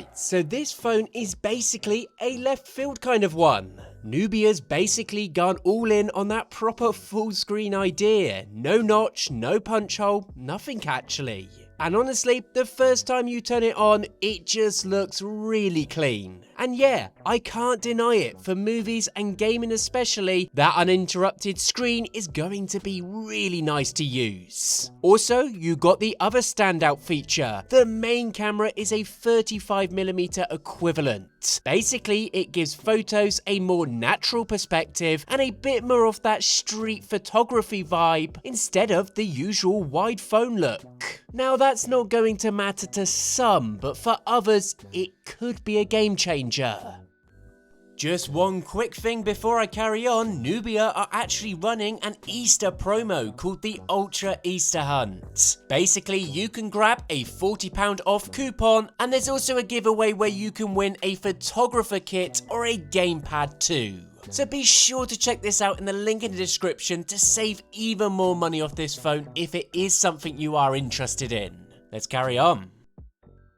Right, so this phone is basically a left field kind of one. Nubia's basically gone all in on that proper full screen idea. No notch, no punch hole, nothing actually. And honestly, the first time you turn it on, it just looks really clean. And yeah, I can't deny it, for movies and gaming especially, that uninterrupted screen is going to be really nice to use. Also, you got the other standout feature. The main camera is a 35mm equivalent. Basically, it gives photos a more natural perspective and a bit more of that street photography vibe instead of the usual wide phone look. Now that's not going to matter to some, but for others, it could be a game changer. Just one quick thing before I carry on, Nubia are actually running an Easter promo called the Ultra Easter Hunt. Basically, you can grab a £40 off coupon, and there's also a giveaway where you can win a photographer kit or a gamepad too. So be sure to check this out in the link in the description to save even more money off this phone if it is something you are interested in. Let's carry on.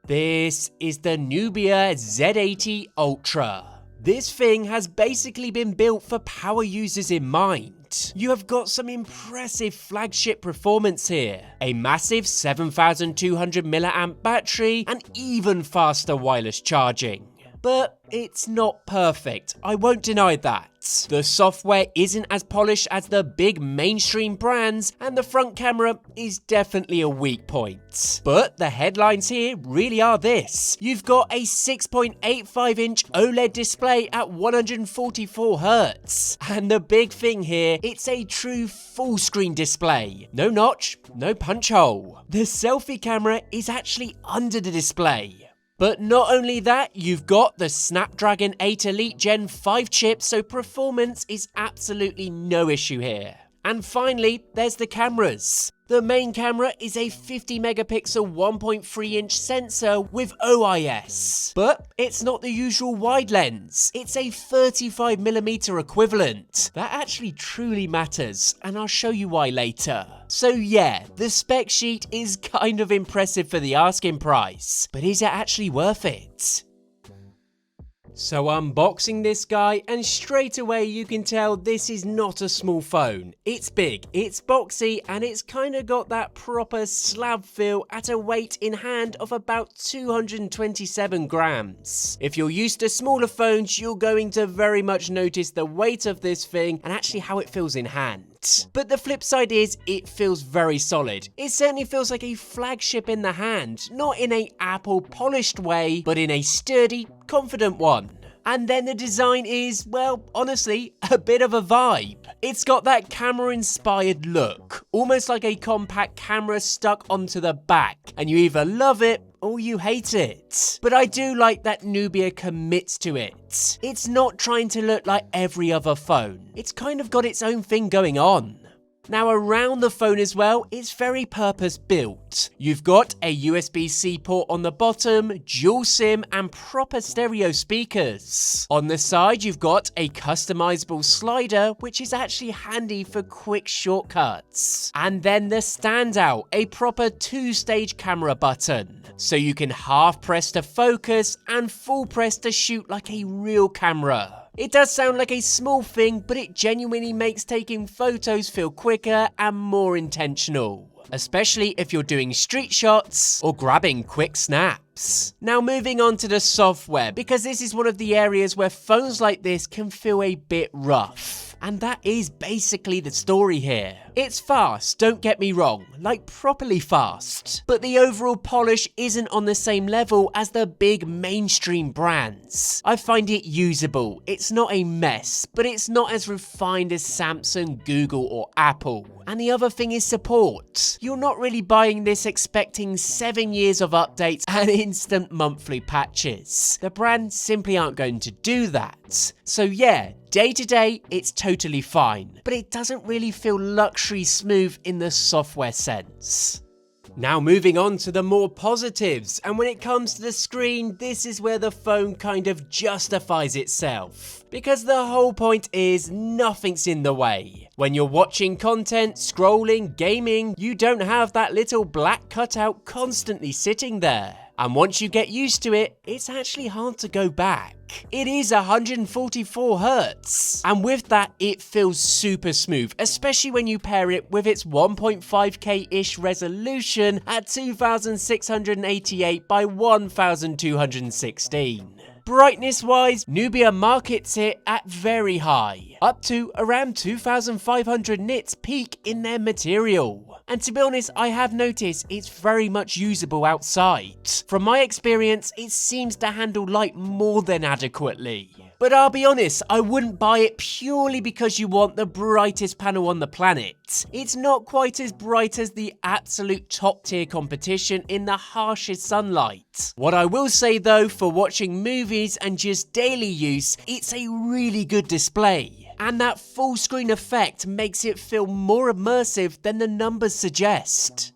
This is the Nubia Z80 Ultra. This thing has basically been built for power users in mind. You have got some impressive flagship performance here, a massive 7200 mAh battery and even faster wireless charging. But it's not perfect, I won't deny that. The software isn't as polished as the big mainstream brands, and the front camera is definitely a weak point. But the headlines here really are this. You've got a 6.85-inch OLED display at 144Hz. And the big thing here, it's a true full screen display. No notch, no punch hole. The selfie camera is actually under the display. But not only that, you've got the Snapdragon 8 Elite Gen 5 chip, so performance is absolutely no issue here. And finally, there's the cameras. The main camera is a 50 megapixel 1.3-inch sensor with OIS. But it's not the usual wide lens, it's a 35mm equivalent. That actually truly matters, and I'll show you why later. So yeah, the spec sheet is kind of impressive for the asking price, but is it actually worth it? So unboxing this guy, and straight away you can tell this is not a small phone. It's big, it's boxy, and it's kind of got that proper slab feel at a weight in hand of about 227 grams. If you're used to smaller phones, you're going to very much notice the weight of this thing and actually how it feels in hand. But the flip side is, it feels very solid. It certainly feels like a flagship in the hand, not in a Apple polished way, but in a sturdy, confident one. And then the design is, well, honestly, a bit of a vibe. It's got that camera-inspired look, almost like a compact camera stuck onto the back, and you either love it or you hate it. But I do like that Nubia commits to it. It's not trying to look like every other phone. It's kind of got its own thing going on. Now around the phone as well, it's very purpose built. You've got a USB-C port on the bottom, dual SIM and proper stereo speakers. On the side you've got a customizable slider, which is actually handy for quick shortcuts. And then the standout, a proper two-stage camera button. So you can half press to focus and full press to shoot like a real camera. It does sound like a small thing, but it genuinely makes taking photos feel quicker and more intentional. Especially if you're doing street shots or grabbing quick snaps. Now moving on to the software, because this is one of the areas where phones like this can feel a bit rough. And that is basically the story here. It's fast, don't get me wrong, like properly fast. But the overall polish isn't on the same level as the big mainstream brands. I find it usable, it's not a mess, but it's not as refined as Samsung, Google or Apple. And the other thing is support. You're not really buying this expecting 7 years of updates and instant monthly patches. The brands simply aren't going to do that. So yeah, day to day, it's totally fine, but it doesn't really feel luxury smooth in the software sense. Now moving on to the more positives, and when it comes to the screen, this is where the phone kind of justifies itself. Because the whole point is nothing's in the way. When you're watching content, scrolling, gaming, you don't have that little black cutout constantly sitting there. And once you get used to it, it's actually hard to go back. It is 144 Hz, and with that it feels super smooth, especially when you pair it with its 1.5K-ish resolution at 2688 by 1216. Brightness-wise, Nubia markets it at very high, up to around 2500 nits peak in their material. And to be honest, I have noticed it's very much usable outside. From my experience, it seems to handle light more than adequately. But I'll be honest, I wouldn't buy it purely because you want the brightest panel on the planet. It's not quite as bright as the absolute top tier competition in the harshest sunlight. What I will say though, for watching movies and just daily use, it's a really good display. And that full screen effect makes it feel more immersive than the numbers suggest.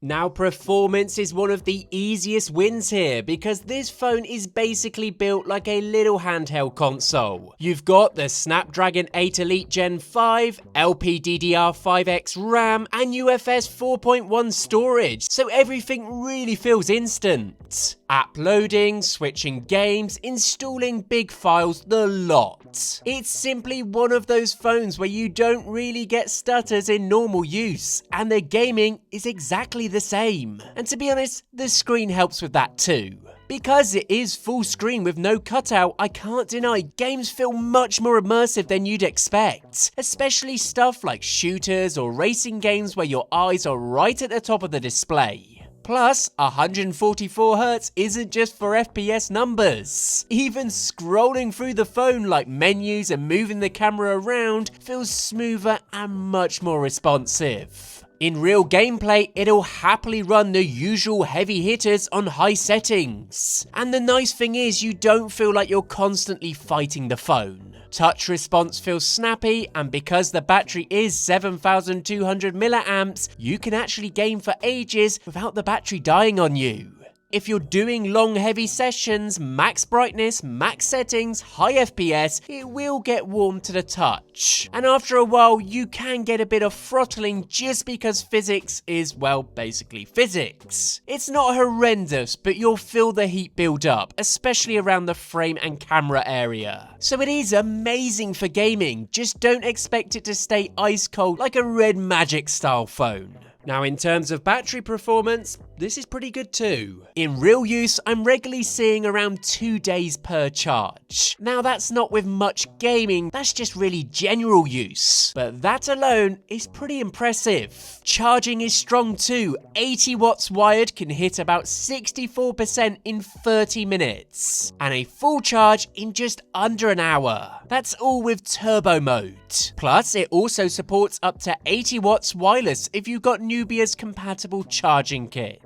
Now, performance is one of the easiest wins here because this phone is basically built like a little handheld console. You've got the Snapdragon 8 Elite Gen 5, LPDDR5X RAM, and UFS 4.1 storage, so everything really feels instant. App loading, switching games, installing big files, the lot. It's simply one of those phones where you don't really get stutters in normal use, and the gaming is exactly the same. And to be honest, the screen helps with that too. Because it is full screen with no cutout, I can't deny games feel much more immersive than you'd expect. Especially stuff like shooters or racing games where your eyes are right at the top of the display. Plus, 144 Hz isn't just for FPS numbers. Even scrolling through the phone like menus and moving the camera around feels smoother and much more responsive. In real gameplay, it'll happily run the usual heavy hitters on high settings. And the nice thing is you don't feel like you're constantly fighting the phone. Touch response feels snappy, and because the battery is 7200 milliamps, you can actually game for ages without the battery dying on you. If you're doing long heavy sessions, max brightness, max settings, high FPS, it will get warm to the touch. And after a while, you can get a bit of throttling just because physics is, well, basically physics. It's not horrendous, but you'll feel the heat build up, especially around the frame and camera area. So it is amazing for gaming, just don't expect it to stay ice cold like a Red Magic style phone. Now, in terms of battery performance, this is pretty good too. In real use, I'm regularly seeing around 2 days per charge. Now, that's not with much gaming, that's just really general use. But that alone is pretty impressive. Charging is strong too. 80 watts wired can hit about 64% in 30 minutes. And a full charge in just under an hour. That's all with turbo mode. Plus, it also supports up to 80 watts wireless if you've got Nubia's compatible charging kit.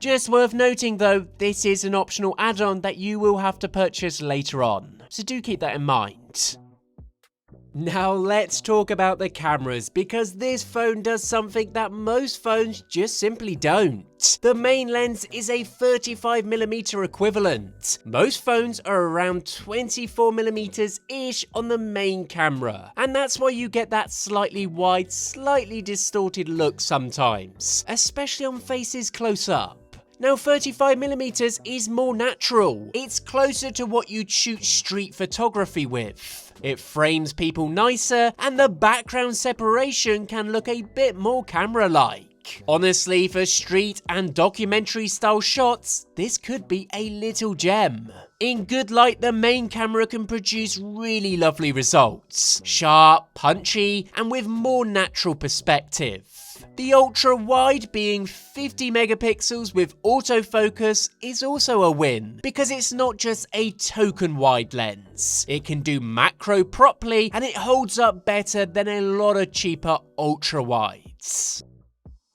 Just worth noting though, this is an optional add-on that you will have to purchase later on, so do keep that in mind. Now let's talk about the cameras, because this phone does something that most phones just simply don't. The main lens is a 35mm equivalent. Most phones are around 24mm-ish on the main camera, and that's why you get that slightly wide, slightly distorted look sometimes, especially on faces close up. Now 35mm is more natural. It's closer to what you'd shoot street photography with. It frames people nicer, and the background separation can look a bit more camera-like. Honestly, for street and documentary style shots, this could be a little gem. In good light, the main camera can produce really lovely results. Sharp, punchy, and with more natural perspective. The ultra wide, being 50 megapixels with autofocus, is also a win, because it's not just a token wide lens. It can do macro properly, and it holds up better than a lot of cheaper ultra wides.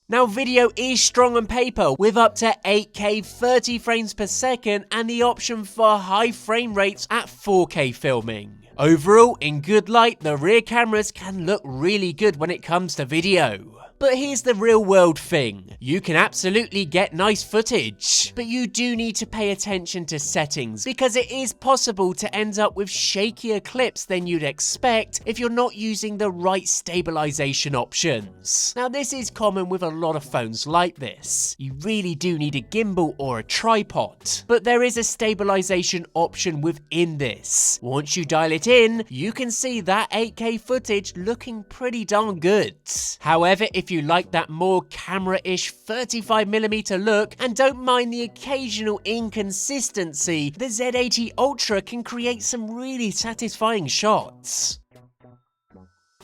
Now, video is strong on paper with up to 8K 30 frames per second and the option for high frame rates at 4K filming. Overall, in good light, the rear cameras can look really good when it comes to video. But here's the real world thing. You can absolutely get nice footage, but you do need to pay attention to settings because it is possible to end up with shakier clips than you'd expect if you're not using the right stabilization options. Now this is common with a lot of phones like this. You really do need a gimbal or a tripod, but there is a stabilization option within this. Once you dial it in, you can see that 8K footage looking pretty darn good. However, if you like that more camera-ish 35mm look and don't mind the occasional inconsistency, the Z80 Ultra can create some really satisfying shots.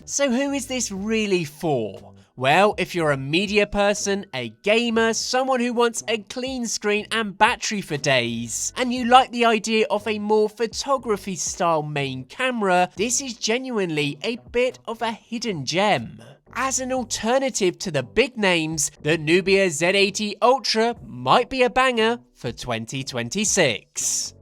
So who is this really for? Well, if you're a media person, a gamer, someone who wants a clean screen and battery for days, and you like the idea of a more photography style main camera, this is genuinely a bit of a hidden gem. As an alternative to the big names, the Nubia Z80 Ultra might be a banger for 2026.